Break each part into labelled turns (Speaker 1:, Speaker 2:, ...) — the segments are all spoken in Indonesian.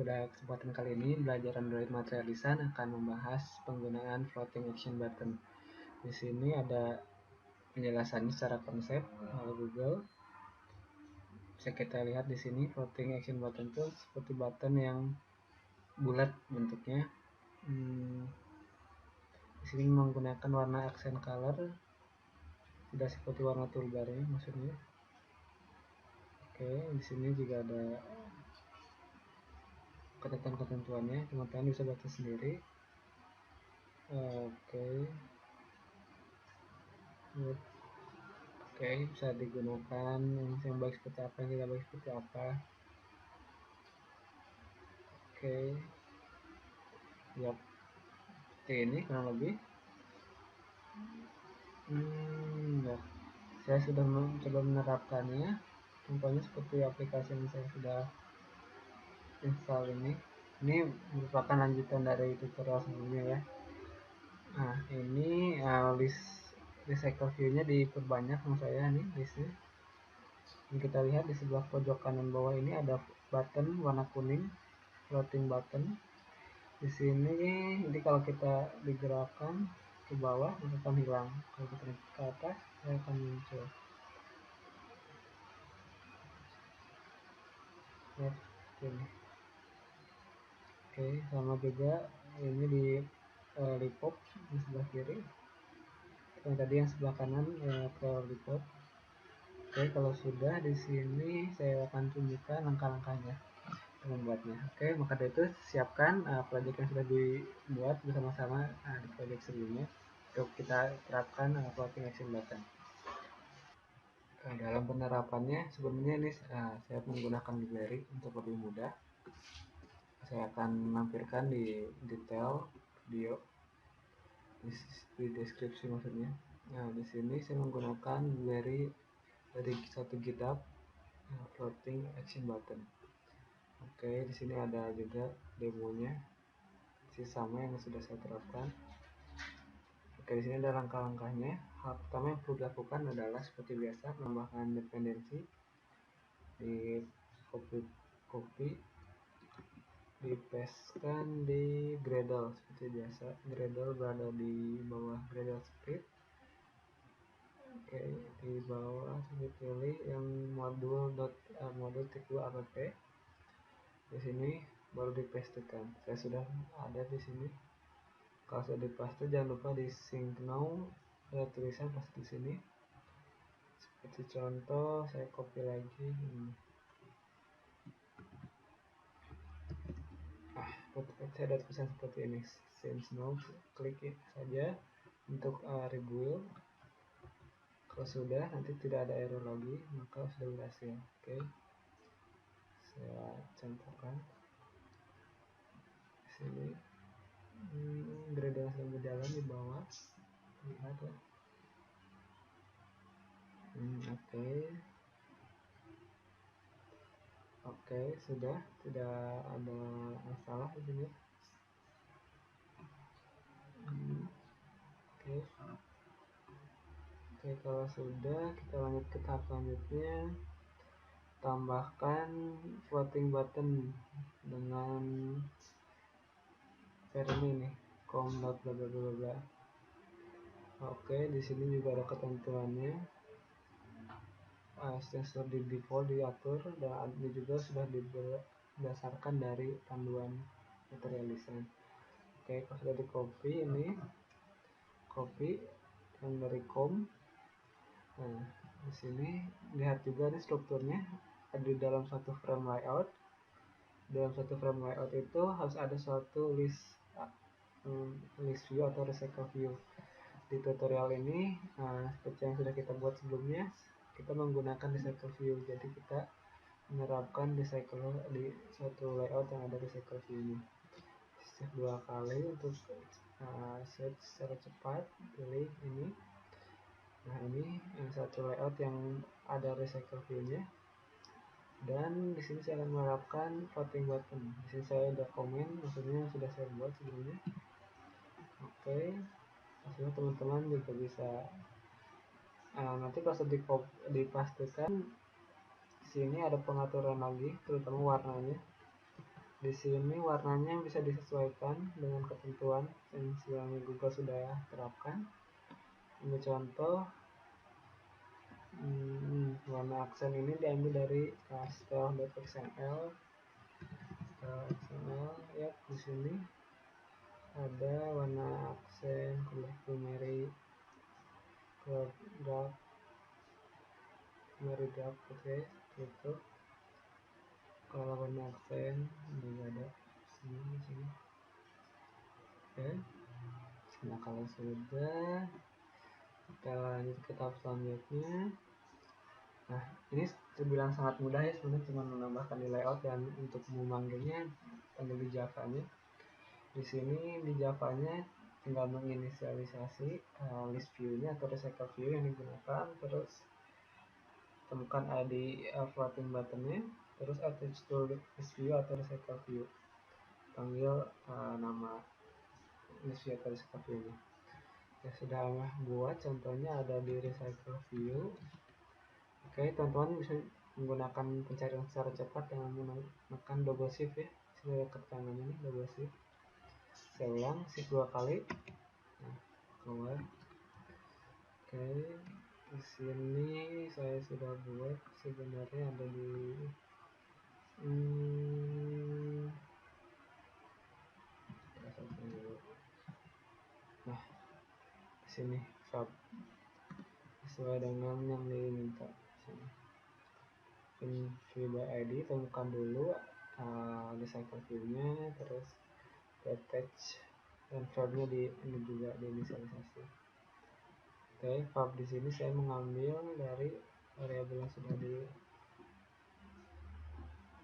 Speaker 1: Pada kesempatan kali ini, belajar Android Material Design akan membahas penggunaan floating action button. Di sini ada penjelasannya secara konsep Google. Bisa kita lihat di sini floating action button itu seperti button yang bulat bentuknya. Di sini menggunakan warna accent color, tidak seperti warna toolbar-nya maksudnya. Oke, di sini juga ada ketentuan-ketentuannya, teman-teman bisa baca sendiri. Oke, bisa digunakan yang baik seperti apa, yang tidak baik seperti apa. Oke, ya seperti ini kurang lebih. Ya. Saya sudah mencoba menerapkannya. Contohnya seperti aplikasi yang saya sudah install ini. Ini merupakan lanjutan dari tutorial sebelumnya ya. Nah, ini list recycle view-nya diperbanyak sama saya nih listnya. Yang kita lihat di sebelah pojok kanan bawah ini ada button warna kuning, floating button. Di sini jadi kalau kita digerakkan ke bawah maka akan hilang, kalau kita ke atas dia akan muncul. Ya, ini. Oke, sama juga ini di repop di sebelah kiri. Yang tadi yang sebelah kanan ke repop. Oke, kalau sudah di sini saya akan tunjukkan langkah-langkahnya membuatnya. Oke, maka dari itu siapkan proyek yang sudah dibuat bersama-sama di proyek sebelumnya untuk kita terapkan floating action button. Dalam penerapannya sebenarnya ini saya menggunakan BlackBerry untuk lebih mudah. Saya akan menampilkan di detail video di deskripsi maksudnya. Nah, di sini saya menggunakan BlackBerry dari satu GitHub floating action button. Oke, di sini ada juga demonya, sama yang sudah saya terapkan. Oke, di sini ada langkah-langkahnya. Hal pertama yang perlu dilakukan adalah seperti biasa menambahkan dependensi di copy dipastekan di Gradle seperti biasa. Gradle berada di bawah Gradle script. Oke, di bawah saya pilih yang modul tipe app. Di sini baru dipastekan. Saya sudah ada di sini. Kalau sudah dipaste jangan lupa di sync now, ada tulisan pas di sini. Seperti contoh saya copy lagi ini. Saya ada tulisan seperti ini. Sync now, klik saja untuk rebuild. Kalau sudah nanti tidak ada error lagi maka sudah berhasil. Oke, saya contohkan di sini. Gradle sedang berjalan di bawah, lihat ya. Oke, sudah tidak ada masalah di sini. Oke, kalau sudah kita lanjut ke tahap selanjutnya. Tambahkan floating button dengan term ini com.bla. Oke, di sini juga ada ketentuannya. Sensor di default diatur dan ini juga sudah berdasarkan dari panduan material design. Oke, kalau sudah di copy ini, copy yang dari com. Nah, di sini lihat juga nih strukturnya ada di dalam satu frame layout. Dalam satu frame layout itu harus ada suatu list view atau recycle view. Di tutorial ini seperti yang sudah kita buat sebelumnya, kita menggunakan recycle view. Jadi kita menerapkan recycle di suatu layout yang ada recycle view ini. Save 2 kali untuk save secara cepat, pilih ini. Nah, ini yang satu layout yang ada recycle view-nya. Dan di sini saya akan menerapkan floating button. Di sini saya ada komen, maksudnya sudah saya buat sebelumnya. Oke, maksudnya teman-teman juga bisa nanti pas dipastikan sini ada pengaturan lagi, terutama warnanya. Di sini warnanya bisa disesuaikan dengan ketentuan yang Google sudah terapkan. Ini contoh, warna aksen ini diambil dari castel.xml. Ya, di sini ada warna aksen color primary, dark, primary dark, oke, itu. Kalau warna aksen juga ada sini. Oke. Nah, kalau sudah, kita lanjut ke tahap selanjutnya. Nah, ini terbilang sangat mudah ya, sebenarnya cuma menambahkan di layout dan untuk memanggilnya panggil di Java-nya. Di sini di Java-nya tinggal menginisialisasi list view-nya atau recycle view yang digunakan, terus temukan ID floating button-nya, terus attach to list view atau recycle view. Panggil nama list view atau recycle view-nya. Ya, sudah buat contohnya ada di recycle view. Oke, teman-teman bisa menggunakan pencarian secara cepat dengan menekan double shift ya. Sudah dekat tangan ini double shift. Saya ulang shift 2 kali. Nah, keluar. Oke, di sini saya sudah buat sebenarnya ada di nah, di sini sub sesuai dengan yang diminta. View by ID, temukan dulu recycle view-nya, terus attach dan verb-nya ini juga diinisialisasi. Oke, verb di sini saya mengambil dari variabel yang sudah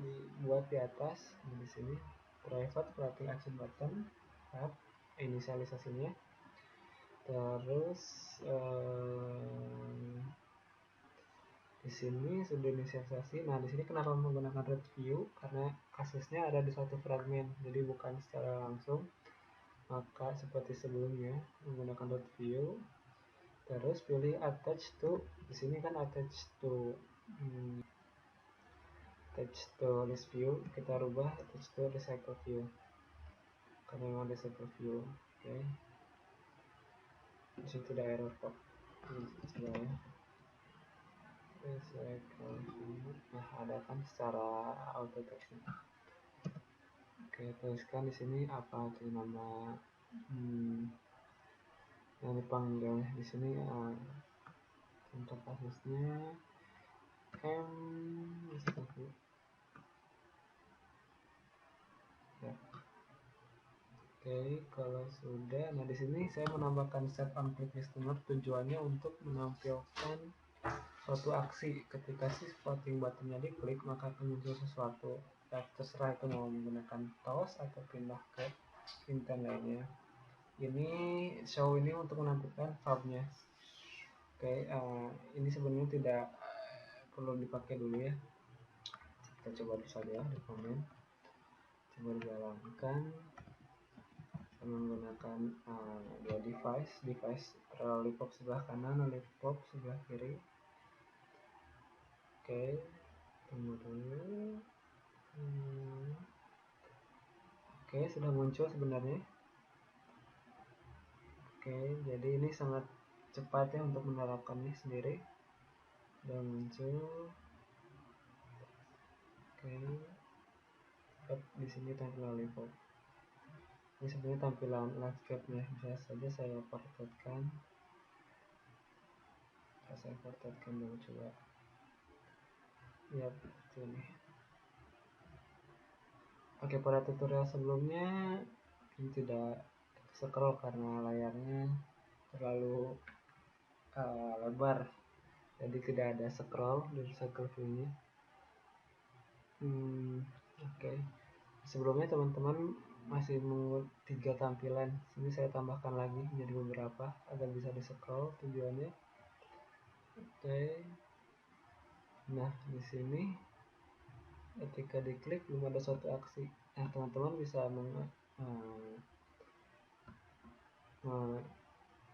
Speaker 1: dibuat di atas. Di sini private floating action button, verb inisialisasinya. Terus di sini sudah inisialisasi. Nah, di sini kenapa menggunakan red view? Karena kasusnya ada di suatu fragmen, jadi bukan secara langsung. Maka seperti sebelumnya menggunakan red view. Terus pilih attach to. Di sini kan attach to list view, kita rubah attach to recycle view. Karena memang recycle view. Oke. Di situ ada error kok. Coba ya. Nah, ada kan secara auto text. Oke, tuliskan di sini apa itu nama yang dipanggil di sini untuk kasusnya ya. Oke, kalau sudah, nah di sini saya menambahkan set on click listener, tujuannya untuk menampilkan suatu aksi. Ketika si floating buttonnya diklik, maka akan muncul sesuatu. Ya, terserah itu mau menggunakan toss atau pindah ke intent lainnya. Ini show ini untuk menampilkan verb-nya. Oke, ini sebenarnya tidak perlu dipakai dulu ya. Kita coba dulu saja di komen. Coba dijalankan menggunakan dua device lollipop sebelah kanan, lollipop sebelah kiri. Oke, tunggu dulu. Oke, sudah muncul sebenarnya. Oke, jadi ini sangat cepat ya untuk menerapkannya sendiri. Sudah muncul. Oke, di sini tampilan lollipop. Ini sebenarnya tampilan landscape-nya. Bisa saja saya portretkan. Saya portretkan dulu coba. Ya, seperti ini. Oke, pada tutorial sebelumnya ini tidak scroll karena layarnya terlalu lebar, jadi tidak ada scroll dari circle view-nya. Oke. Sebelumnya teman-teman masih mengunggah 3 tampilan, ini saya tambahkan lagi menjadi beberapa agar bisa di scroll tujuannya. Oke. Nah, di sini ketika diklik belum ada suatu aksi. Nah, teman-teman bisa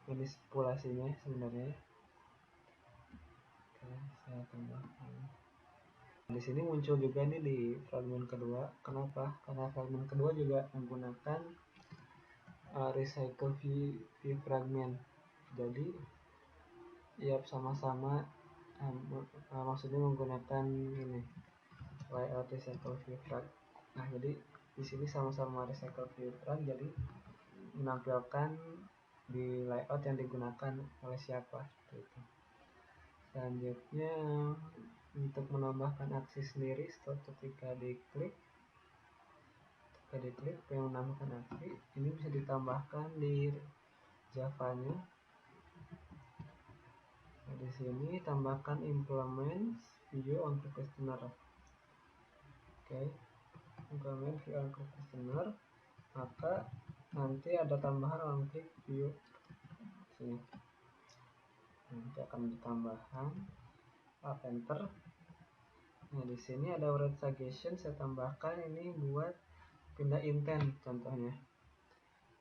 Speaker 1: manipulasinya sebenarnya. Oke, saya tambahkan. Di sini muncul juga nih di fragmen kedua. Kenapa? Karena fragmen kedua juga menggunakan recycle view fragment. Jadi ya sama-sama maksudnya menggunakan ini layout recycle view frag. Nah, jadi di sini sama-sama recycle view frag, jadi menampilkan di layout yang digunakan oleh siapa gitu. Selanjutnya untuk menambahkan aksi sendiri, ketika diklik pengen menambahkan aksi ini bisa ditambahkan di Java-nya. Nah, di sini tambahkan implement view on customer. Oke, implement view on customer, maka nanti ada tambahan on click view sini. Nanti akan ditambahkan enter. Nah, di sini ada red suggestion, saya tambahkan ini buat pindah intent contohnya.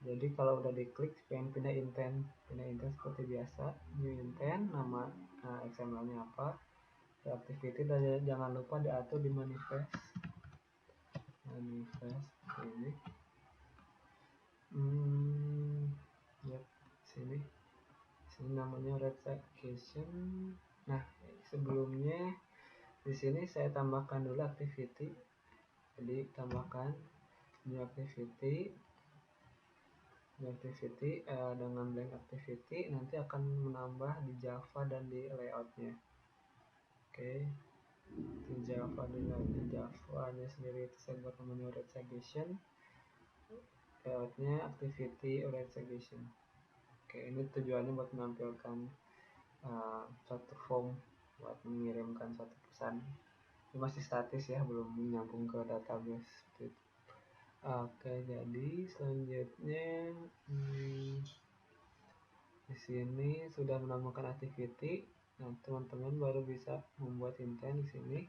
Speaker 1: Jadi kalau udah diklik pengen pindah intent seperti biasa, new intent, nama XML-nya apa, activity, dan jangan lupa diatur di manifest ini. Sini namanya red suggestion. Nah, sebelumnya di sini saya tambahkan dulu activity. Jadi tambahkan new activity dengan blank activity, nanti akan menambah di Java dan di layoutnya. Oke, di Java di layoutnya, Java-nya sendiri itu saya buat namanya red suggestion, layoutnya activity red suggestion. Oke, ini tujuannya buat menampilkan satu form buat mengirimkan satu pesan. Ini masih statis ya, belum menyambung ke database seperti itu. Oke, jadi selanjutnya di sini sudah menambahkan activity. Nah, teman-teman baru bisa membuat intent di sini.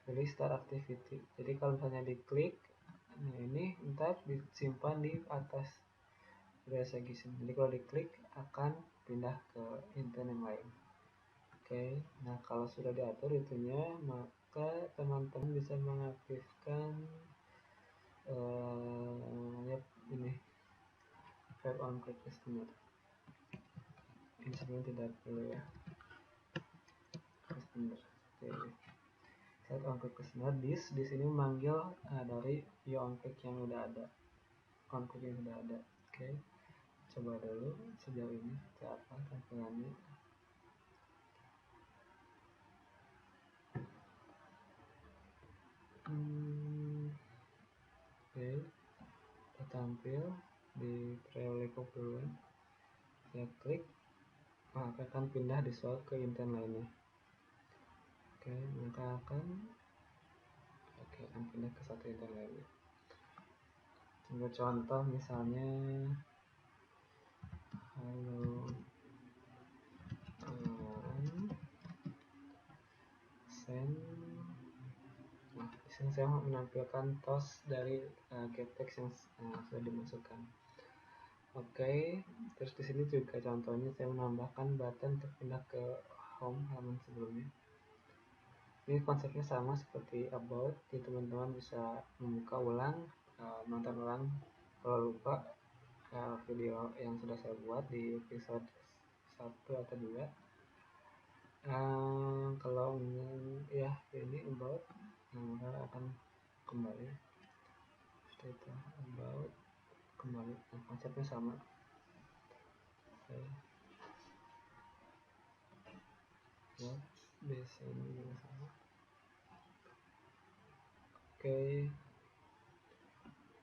Speaker 1: Pilih start activity. Jadi kalau misalnya diklik, nah ini ntar disimpan di atas suggestion. Jadi kalau diklik akan pindah ke intent yang lain. Oke, nah kalau sudah diatur itunya, maka teman-teman bisa mengaktifkan ini web on click customer. Ini sebenarnya tidak perlu ya, customer. Oke, set on click customer. Di sini memanggil dari view on click yang udah ada, on click yang udah ada. Oke, coba dulu sejauh ini apa tampilannya. Oke, tampil di preload duluan. Saya klik, maka akan pindah di slot ke intent lainnya. Oke, maka akan pindah ke satu intent lainnya. Coba contoh misalnya halo send. Nah, disini saya menampilkan toast dari get text yang sudah dimasukkan. Oke, terus di sini juga contohnya saya menambahkan button untuk pindah ke home halaman sebelumnya. Ini konsepnya sama seperti about, jadi teman-teman bisa membuka ulang, nonton ulang kalau lupa video yang sudah saya buat di episode 1 atau 2. Kalau ya ini about, maka akan kembali seperti itu, about kembali. Nah, konsepnya sama. Ya, biasanya juga sama. Oke,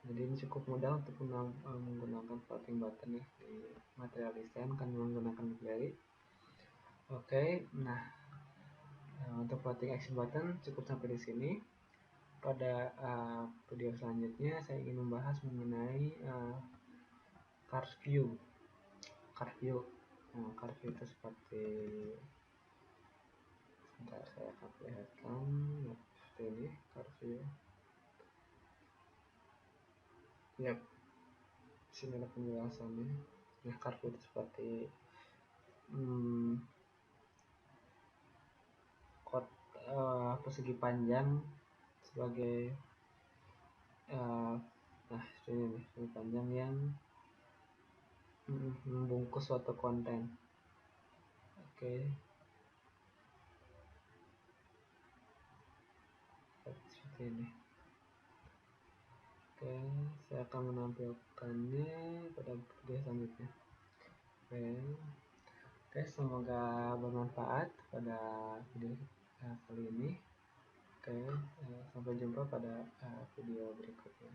Speaker 1: jadi ini cukup mudah untuk menggunakan floating button ya di material design kan menggunakan BigQuery. Oke, nah untuk floating action button cukup sampai di sini. Pada video selanjutnya saya ingin membahas mengenai card view. Nah, card view itu seperti, sebentar saya akan perlihatkan seperti ini card view. Yap, sini ada penjelasannya. Nah, card view itu seperti persegi panjang sebagai nah ini nih, persegi panjang yang membungkus suatu konten. Oke, seperti ini. Oke, saya akan menampilkannya pada video selanjutnya. Oke, semoga bermanfaat pada video kali ini. Oke, sampai jumpa pada video berikutnya.